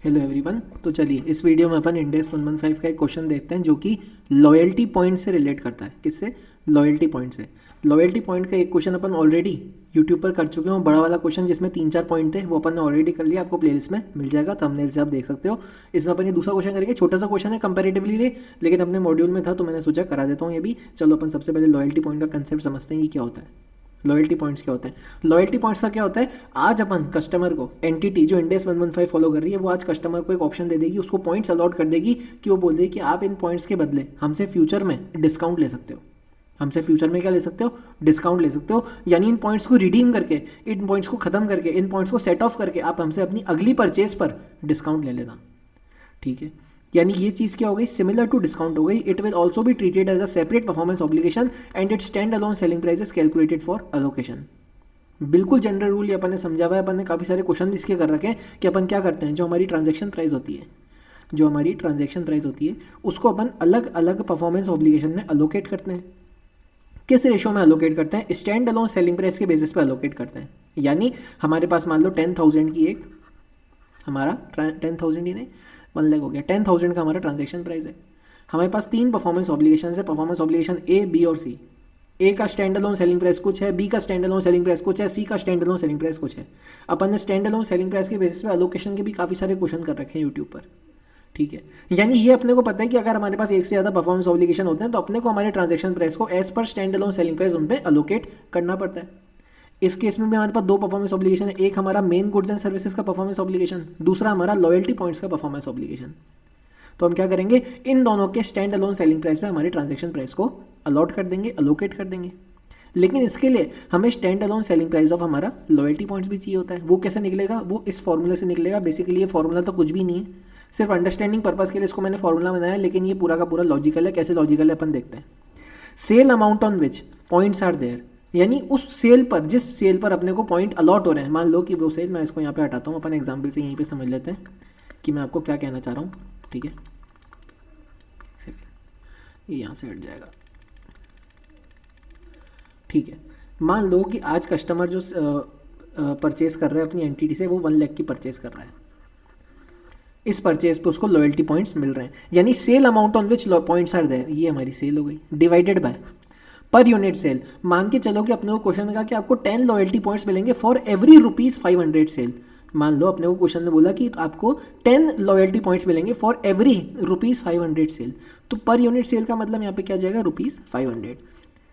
Hello everyone. तो चलिए इस वीडियो में अपन इंडेक्स 115 का एक क्वेश्चन देखते हैं जो कि लॉयल्टी पॉइंट से रिलेट करता है। किससे? लॉयल्टी पॉइंट से। लॉयल्टी पॉइंट का एक क्वेश्चन अपन ऑलरेडी यूट्यूब पर कर चुके हैं, बड़ा वाला क्वेश्चन जिसमें 3-4 पॉइंट थे, वो अपन ने ऑलरेडी कर लिया। आपको प्लेलिस्ट में मिल जाएगा, थंबनेल से आप देख सकते हो। इसमें अपन ये दूसरा क्वेश्चन करेंगे, छोटा सा क्वेश्चन है कंपैरेटिवली, लेकिन अपने मॉड्यूल में था तो मैंने सोचा करा देता हूँ ये भी। चलो अपन सबसे पहले लॉयल्टी पॉइंट का कंसेप्ट समझते हैं कि क्या होता है। लॉयल्टी पॉइंट्स क्या होते हैं? लॉयल्टी पॉइंट्स का क्या होता है, आज अपन कस्टमर को, एंटिटी जो इंडेक्स 115 फॉलो कर रही है, वो आज कस्टमर को एक ऑप्शन दे देगी, उसको पॉइंट्स अलॉट कर देगी कि वो बोल देगी कि आप इन पॉइंट्स के बदले हमसे फ्यूचर में डिस्काउंट ले सकते हो। हमसे फ्यूचर में क्या ले सकते हो? डिस्काउंट ले सकते हो। यानी इन पॉइंट्स को रिडीम करके, इन पॉइंट्स को खत्म करके, इन पॉइंट्स को सेट ऑफ करके आप हमसे अपनी अगली परचेज पर डिस्काउंट ले लेना। ठीक है, यानी ये चीज़ क्या हो गई? सिमिलर टू डिस्काउंट हो गई। It will also be treated as a separate performance obligation and it stand alone selling price is calculated for allocation. बिल्कुल जनरल रूल ये अपन ने समझा हुआ है। अपन ने काफ़ी सारे क्वेश्चन इसके कर रखे हैं कि अपन क्या करते हैं, जो हमारी ट्रांजैक्शन प्राइस होती है, जो हमारी ट्रांजैक्शन प्राइस होती है, उसको अपन अलग अलग परफॉर्मेंस ऑब्लिगेशन में अलोकेट करते हैं। किस रेशो में अलोकेट करते हैं? स्टैंड अलोन सेलिंग प्राइस के बेसिस पे अलोकेट करते हैं। यानी हमारे पास मान लो 10,000 की एक हमारा 10,000 ही नहीं, 1 लाख हो गया, 10,000 का हमारा ट्रांजैक्शन प्राइस है। हमारे पास 3 परफॉर्मेंस ऑब्लिगेशन है, परफॉर्मेंस ऑब्लिगेशन ए, बी और सी। ए का स्टैंड अलोन सेलिंग प्राइस कुछ है, बी का स्टैंड अलोन सेलिंग प्राइस कुछ है, सी का स्टैंड अलोन सेलिंग प्राइस कुछ है। अपन ने स्टैंड अलोन सेलिंग प्राइस के बेसिस पे अलोकेशन के भी काफ़ी सारे क्वेश्चन कर रखे हैं यूट्यूब पर। ठीक है, यानी ये अपने को पता है कि अगर हमारे पास एक से ज़्यादा परफॉर्मेंस ऑब्लिगेशन होते हैं तो अपने को हमारे ट्रांजैक्शन प्राइस को as per stand alone selling price उन पर अलोकेट करना पड़ता है। इस केस में भी हमारे पास 2 परफॉर्मेंस ऑब्लिगेशन है, एक हमारा मेन गुड्स एंड सर्विसेज का परफॉर्मेंस ऑब्लिगेशन, दूसरा हमारा लॉयल्टी पॉइंट्स का परफॉर्मेंस ऑब्लिगेशन। तो हम क्या करेंगे, इन दोनों के स्टैंड अलोन सेलिंग प्राइस पे हमारे ट्रांजैक्शन प्राइस को अलॉट कर देंगे, अलोकेट कर देंगे। लेकिन इसके लिए हमें stand alone selling price of हमारा लॉयल्टी पॉइंट्स भी चाहिए होता है। वो कैसे निकलेगा? वो इस फॉर्मूले से निकलेगा। बेसिकली ये फॉर्मूला तो कुछ भी नहीं है, सिर्फ अंडरस्टैंडिंग पर्पस के लिए इसको मैंने फॉर्मूला बनाया, लेकिन ये पूरा का पूरा लॉजिकल है। कैसे लॉजिकल है अपन देखते हैं। Sale amount on which points are there, यानी उस सेल पर, जिस सेल पर अपने को पॉइंट अलॉट हो रहे हैं, मान लो कि वो सेल, मैं इसको यहाँ पे हटाता हूँ, अपन एग्जाम्पल से यहीं पे समझ लेते हैं कि मैं आपको क्या कहना चाह रहा हूँ। ठीक है, एक सेकेंड, ये यहाँ से हट जाएगा। ठीक है, मान लो कि आज कस्टमर जो परचेज कर रहा है अपनी एंटिटी से, वो 1 लाख की परचेज कर रहा है। इस परचेज पे उसको लॉयल्टी पॉइंट्स मिल रहे हैं, यानी sale amount on which points are there, ये हमारी सेल हो गई, divided by per unit sale. मान के चलो कि अपने को क्वेश्चन में कहा कि आपको 10 लॉयल्टी पॉइंट्स मिलेंगे फॉर एवरी ₹500 सेल। मान लो अपने को क्वेश्चन में बोला कि आपको 10 लॉयल्टी पॉइंट्स मिलेंगे फॉर एवरी ₹500 सेल। तो पर यूनिट सेल का मतलब यहाँ पे क्या जाएगा? ₹500।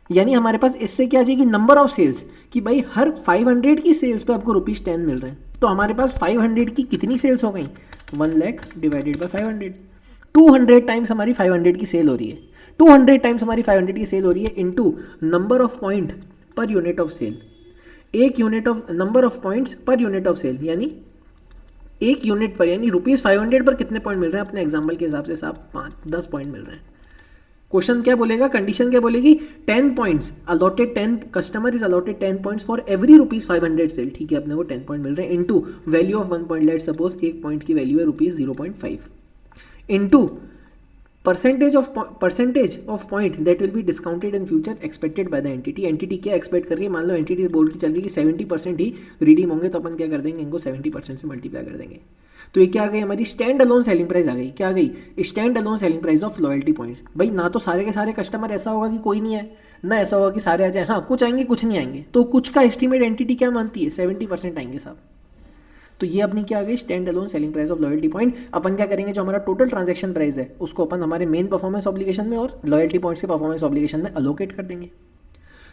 यानी हमारे पास इससे क्या चाहिए कि नंबर ऑफ सेल्स, कि भाई हर 500 की सेल्स पे आपको ₹10 मिल रहे हैं। तो हमारे पास 500 की कितनी सेल्स हो गई? 1 लाख डिवाइडेड बाय 500। 200 टाइम्स हमारी 500 की सेल हो रही है, 200 टाइम्स हमारी 500 की सेल हो रही है into number of point per unit of sale. एक unit of number of points per unit of sale, यानी एक यूनिट पर, यानी ₹500 पर कितने पॉइंट मिल रहे हैं? अपने एग्जाम्पल के हिसाब से साहब 5-10 पॉइंट मिल रहे हैं। क्वेश्चन क्या बोलेगा, कंडीशन क्या बोलेगी? 10 points allotted, 10 customer is allotted 10 points for every ₹500 sale. ठीक है, अपने को 10 पॉइंट मिल रहे हैं into value of 1 point. Let suppose एक पॉइंट की वैल्यू है ₹0.5 into percentage of point that will be discounted in future expected by the entity. Entity क्या एक्सपेक्ट कर रही है? मान लो एंटिटी बोल के चल रही है कि 70% ही रिडीम होंगे, तो अपन क्या कर देंगे, इनको 70% से मल्टीप्लाई कर देंगे। तो ये क्या आ गई? हमारी स्टैंड अलोन सेलिंग प्राइस आ गई। क्या आ गई? Stand alone selling price of loyalty points. भाई ना तो सारे के सारे कस्टमर ऐसा होगा कि कोई नहीं है, ना ऐसा होगा कि सारे आ जाए, हाँ कुछ आएंगे कुछ नहीं आएंगे। तो कुछ का एस्टीमेट एंटिटी क्या मानती है? 70% आएंगे साहब। तो ये अपनी क्या आ गई? Stand alone selling price of loyalty point. अपन क्या करेंगे, जो हमारा टोटल ट्रांजैक्शन प्राइस है उसको अपन हमारे मेन परफॉर्मेंस ऑब्लिगेशन में और लॉयल्टी पॉइंट्स के परफॉर्मेंस ऑब्लिगेशन में अलोकेट कर देंगे।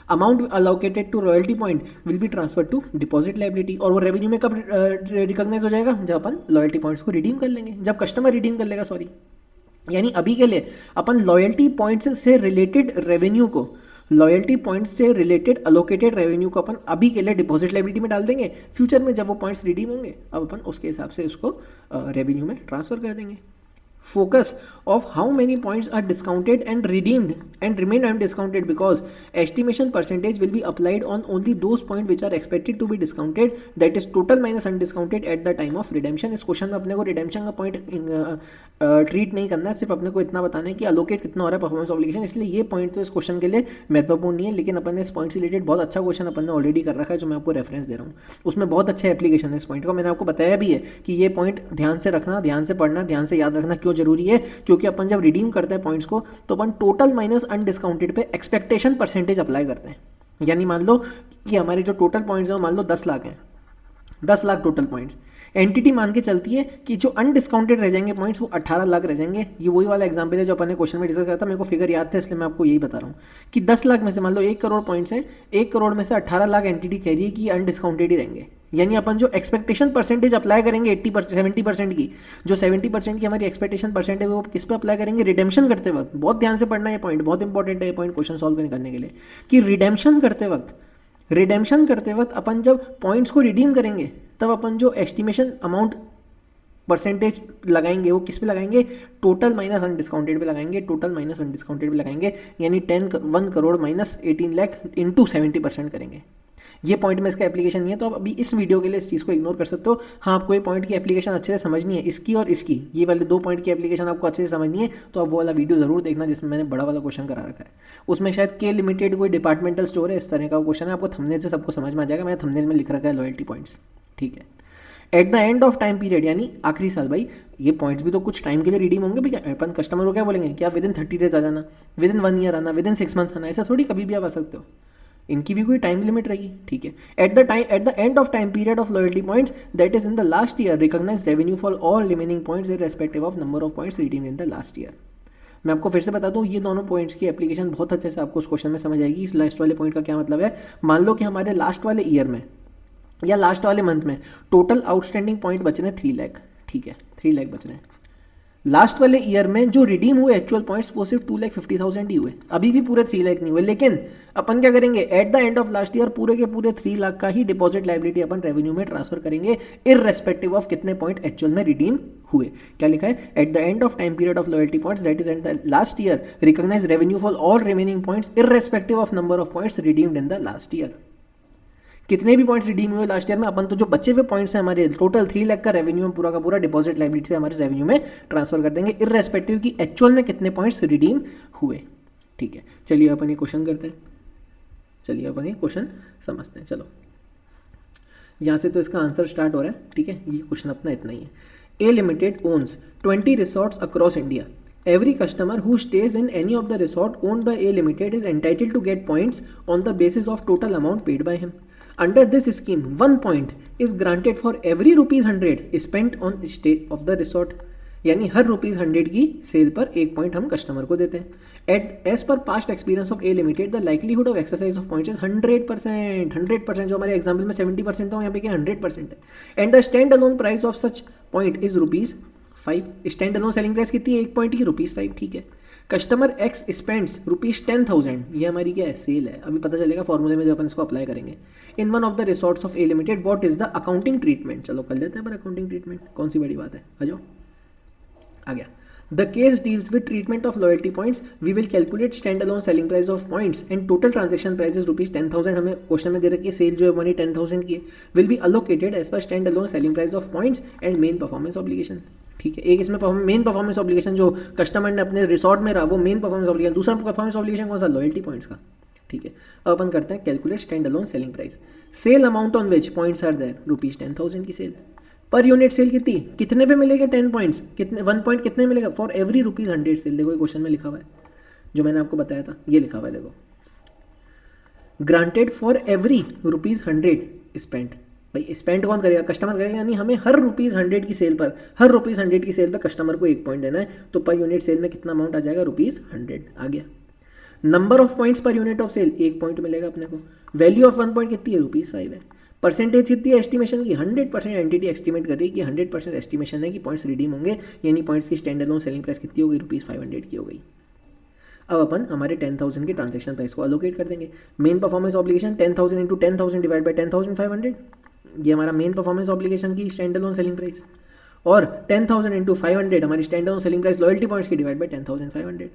Amount allocated to royalty point will be transfer to deposit liability. और वो रेवेन्यू में कब रिकॉग्नाइज हो जाएगा? जब अपन लॉयल्टी पॉइंट्स को रिडीम कर लेंगे, जब कस्टमर रिडीम कर लेगा, सॉरी। यानी अभी के लिए अपन लॉयल्टी पॉइंट्स से रिलेटेड रेवेन्यू को, लॉयल्टी पॉइंट्स से रिलेटेड अलोकेटेड रेवेन्यू को अपन अभी के लिए डिपॉजिट लाइबिलिटी में डाल देंगे। फ्यूचर में जब वो पॉइंट्स रिडीम होंगे, अब अपन उसके हिसाब से उसको रेवेन्यू में ट्रांसफर कर देंगे। focus of how many points are discounted and redeemed and remain undiscounted because estimation percentage will be applied on only those points which are expected to be discounted, that is total minus undiscounted at the time of redemption. इस question में अपने को redemption का point treat नहीं करना है, सिर्फ अपने को इतना बताना है कि अलोकेट कितना हो रहा है परफॉर्मेंस ऑब्लिगेशन, इसलिए ये पॉइंट तो इस क्वेश्चन के लिए महत्वपूर्ण नहीं है, लेकिन अपन ने इस पॉइंट से रिलेटेड बहुत अच्छा क्वेश्चन अपन ने ऑलरेडी कर रखा है जो मैं आपको रेफरेंस दे रहा हूँ, उसमें बहुत अच्छा एप्लीकेशन है इस पॉइंट का, मैंने आपको बताया भी है कि ये पॉइंट ध्यान से रखना, ध्यान से पढ़ना, ध्यान से याद रखना क्यों जरूरी है, क्योंकि अपन जब रिडीम करते हैं पॉइंट्स को तो अपन टोटल माइनस अनडिस्काउंटेड पे एक्सपेक्टेशन परसेंटेज अप्लाई करते हैं। यानी मान लो कि हमारे जो टोटल पॉइंट्स हैं मान लो 10 लाख हैं, 10 लाख टोटल पॉइंट्स, एंटिटी मान के चलती है कि जो अनडिस्काउंटेड रह जाएंगे पॉइंट्स वो 18 लाख रह जाएंगे। ये वही वाला एग्जांपल है जो अपन ने क्वेश्चन में डिस्कस किया था, मेरे को फिगर याद था इसलिए मैं आपको यही बता रहा हूँ कि 10 लाख में से मान लो 1 करोड़ पॉइंट्स हैं, 1 करोड़ में से 18 लाख एंटिटी कह रही है कि अनडिस्काउंटेड ही रहेंगे। यानी अपन जो एक्सपेक्टेशन परसेंटेज अप्लाई करेंगे 70% की, जो 70% की हमारी एक्सपेक्टेशन परसेंट है वो किस पे अप्लाई करेंगे, रिडेम्पशन करते वक्त। बहुत ध्यान से पढ़ना है पॉइंट, बहुत इंपॉर्टेंट है ये पॉइंट क्वेश्चन सॉल्व करने के लिए कि रिडेम्पशन करते वक्त अपन जब पॉइंट्स को रिडीम करेंगे तब अपन जो एस्टिमेशन अमाउंट परसेंटेज लगाएंगे वो किस पे लगाएंगे, टोटल माइनस अनडिस्काउंटेड पे लगाएंगे, टोटल माइनस अनडिस्काउंटेड पे लगाएंगे। यानी 1 करोड़ माइनस 18 लाख इंटू 70% करेंगे। ये पॉइंट में इसका एप्लीकेशन नहीं है, तो आप अभी इस वीडियो के लिए इस चीज़ को इग्नोर कर सकते हो। हाँ, आपको ये पॉइंट की एप्लीकेशन अच्छे से समझनी है, इसकी और इसकी, ये वाले 2 पॉइंट की एप्लीकेशन आपको अच्छे से समझनी है, तो आप वो वाला वीडियो जरूर देखना जिसमें मैंने बड़ा वाला क्वेश्चन करा रखा है। उसमें शायद के लिमिटेड कोई डिपार्टमेंटल स्टोर है, इस तरह का क्वेश्चन है, आपको थंबनेल से सबको समझ में आ जाएगा। मैंने थंबनेल में लिख रखा है लॉयल्टी पॉइंट्स, ठीक है। At the end of time period यानी आखिरी साल, भाई ये पॉइंट्स भी तो कुछ टाइम के लिए रिडीम होंगे। भैया अपन कस्टमर को क्या बोलेंगे कि आप विदिन 30 डेज आ जाना, विदिन 1 ईयर आना, विदिन 6 मंथ्स आना, ऐसा थोड़ी कभी भी आप आ सकते हो, इनकी भी कोई टाइम लिमिट रहेगी, ठीक है। At the end of time period of loyalty points that is in the last year recognise revenue for all remaining points irrespective of number of points redeemed in the last year. मैं आपको फिर से बता दूं, ये दोनों points की application बहुत अच्छे से आपको उस क्वेश्चन में समझ आएगी। इस लास्ट वाले पॉइंट का क्या मतलब है, मान लो कि हमारे लास्ट वाले ईयर में या लास्ट वाले मंथ में टोटल आउटस्टैंडिंग पॉइंट बच रहे हैं 3 लाख, ठीक है, 3 लाख बच रहे हैं। लास्ट वाले ईयर में जो रिडीम हुए एक्चुअल पॉइंट्स वो सिर्फ 2,50,000 ही हुए, अभी भी पूरे 3 लाख नहीं हुए। लेकिन अपन क्या करेंगे, at the end of last year पूरे के पूरे 3 लाख का ही डिपॉजिट लायबिलिटी अपन रेवेन्यू में ट्रांसफर करेंगे, इररेस्पेक्टिव ऑफ कितने पॉइंट एक्चुअल में रिडीम हुए। क्या लिखा है, at the end of time period of loyalty points that is at the last year recognise revenue for all remaining points irrespective of number of points redeemed in the last year. कितने भी points redeem हुए last year में, अपन तो जो बचे हुए points हैं हमारे टोटल 3 लाख का रेवेन्यू पूरा का पूरा डिपॉजिट लायबिलिटी से हमारे रेवेन्यू में ट्रांसफर कर देंगे, इररेस्पेक्टिव कि एक्चुअल में कितने पॉइंट्स रिडीम हुए, ठीक है। चलिए अपन ये क्वेश्चन करते हैं, चलिए अपन ये क्वेश्चन समझते हैं। चलो यहाँ से तो इसका आंसर स्टार्ट हो रहा है, ठीक है। ये क्वेश्चन अपना इतना ही है। A limited owns 20 resorts across India. Every customer who stays in any of the resort owned by A Limited is entitled to get points on the basis of total amount paid by him. Under this scheme, 1 point is granted for every ₹100 spent on stay of the resort. यानी हर ₹100 की cell पर 1 point हम customer को देते हैं। As per past experience of a limited the likelihood of exercise of points is 100%। 100% जो हमारे example में 70% था यहाँ पे क्या 100% है। And the stand alone price of such point is ₹5। Stand alone selling price कितनी है 1 पॉइंट की, ₹5, ठीक है। कस्टमर एक्स स्पेंड्स ₹10,000, ये हमारी क्या है, सेल है। अभी पता चलेगा फॉर्मूले में जब अपन इसको अप्लाई करेंगे। In one of the resorts of a limited what is the accounting treatment. चलो कर लेते हैं पर अकाउंटिंग ट्रीटमेंट, कौन सी बड़ी बात है, आ जाओ, आ गया। The case deals with treatment of loyalty points. We will calculate standalone selling price of points and total transaction price is ₹10,000। हमें क्वेश्चन में दे रखी है सेल जो है मनी 10,000 की है, will be allocated as per standalone selling price of points and main performance obligation, ठीक है। एक इसमें मेन परफॉर्मेंस ऑब्लिगेशन जो कस्टमर ने अपने रिसोर्ट में रहा वो मेन परफॉर्मेंस ऑब्लिगेशन, दूसरा परफॉर्मेंस ऑब्लिगेशन कौन सा, लॉयल्टी पॉइंट्स का, ठीक है। अब अपन करते हैं calculate stand alone selling price. Sale amount on which points are there, ₹10,000 की सेल। पर यूनिट सेल कितने पे मिलेगा 10 पॉइंट्स, कितने 1 पॉइंट कितने मिलेगा, फॉर एवरी ₹100 सेल। देखो ये क्वेश्चन में लिखा हुआ है जो मैंने आपको बताया था, ये लिखा हुआ है देखो, ग्रांटेड फॉर एवरी ₹100 स्पेंट। भाई स्पेंड कौन करेगा, कस्टमर करेगा, यानी हमें हर ₹100 की सेल पर, हर ₹100 की सेल पर कस्टमर को 1 पॉइंट देना है। तो पर यूनिट सेल में कितना अमाउंट आ जाएगा, ₹100 आ गया। Number of points per unit of sale 1 point मिलेगा अपने को। वैल्यू ऑफ 1 पॉइंट कितनी है, ₹5 है। परसेंटेज कितनी है एस्टिमेशन की, 100% एंटिटी एस्टिमेट कर रही है कि 100% एस्टिमेशन है कि पॉइंट्स रिडीम होंगे, यानी पॉइंट्स की स्टैंड अलोन सेलिंग प्राइस कितनी हो गई, ₹500 की हो गई। अब अपन हमारे 10,000 के ट्रांजेक्शन प्राइस को अलोकेट कर देंगे। Main performance obligation 10,000 into 10,000 divide by 10,500, ये हमारा मेन परफॉर्मेंस ऑब्लिगेशन की स्टैंड अलोन सेलिंग प्राइस। और 10,000 इंटू 500 हमारी stand alone selling price loyalty points की डिवाइड बाई 10,500।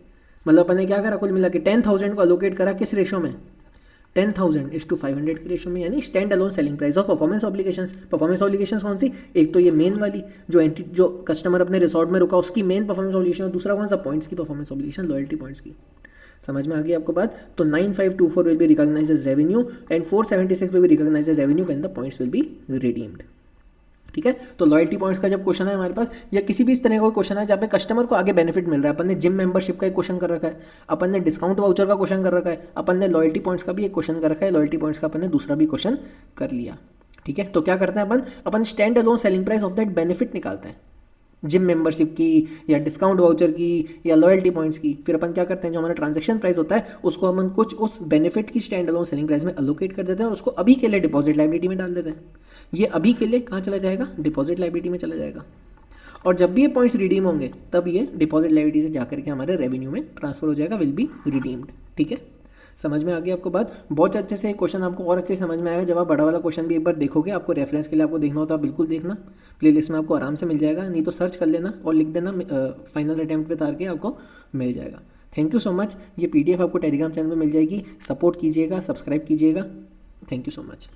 मतलब अपन ने क्या करा, कुल मिला के 10,000 को अलोकेट करा किस रेशो में, 10,000:500 के रेशो में, यानी stand alone selling price of performance obligations. Performance obligations कौन सी, एक तो ये मेन वाली जो कस्टमर अपने रिसोर्ट में रुका उसकी मेन परफॉर्मेंस ऑब्लिगेशन, और दूसरा कौन सा, पॉइंट्स की परफॉर्मेंस ऑब्लिगेशन, लॉयल्टी पॉइंट्स की। समझ में आ गई आपको बात। तो 9524 will be recognised as revenue and 476 will be recognised as revenue when the points will be redeemed. ठीक है, तो लॉयल्टी पॉइंट्स का जब क्वेश्चन है हमारे पास, या किसी भी इस तरह का क्वेश्चन है जहाँ पे कस्टमर को आगे बेनिफिट मिल रहा है, अपन ने जिम मेंबरशिप का एक क्वेश्चन कर रखा है, अपन ने डिस्काउंट वाउचर का क्वेश्चन कर रखा है, अपन ने लॉयल्टी पॉइंट्स का भी एक क्वेश्चन कर रखा है, लॉयल्टी पॉइंट्स का अपन ने दूसरा भी क्वेश्चन कर लिया। ठीक है, तो क्या करते हैं अपन stand alone selling price of that benefit निकालते हैं, जिम मेंबरशिप की या डिस्काउंट वाउचर की या लॉयल्टी पॉइंट्स की। फिर अपन क्या करते हैं, जो हमारा ट्रांजैक्शन प्राइस होता है उसको अपन कुछ उस बेनिफिट की स्टैंड अलोन सेलिंग प्राइस में अलोकेट कर देते हैं और उसको अभी के लिए डिपॉजिट लायबिलिटी में डाल देते हैं। ये अभी के लिए कहाँ चला जाएगा, डिपॉजिट लायबिलिटी में चला जाएगा। और जब भी ये पॉइंट्स रिडीम होंगे तब ये डिपॉजिट लायबिलिटी से जाकर के हमारे रेवेन्यू में ट्रांसफर हो जाएगा, विल बी रिडीम्ड। ठीक है, समझ में आ गई आपको बात। बहुत अच्छे से क्वेश्चन आपको और अच्छे से समझ में आएगा जब आप बड़ा वाला क्वेश्चन भी एक बार देखोगे। आपको रेफरेंस के लिए आपको देखना होता है, बिल्कुल देखना, प्लेलिस्ट में आपको आराम से मिल जाएगा, नहीं तो सर्च कर लेना और लिख देना फाइनल अटेम्प्ट विद आरके, आपको मिल जाएगा। Thank you so much. ये PDF आपको टेलीग्राम चैनल पर मिल जाएगी, सपोर्ट कीजिएगा, सब्सक्राइब कीजिएगा। Thank you so much.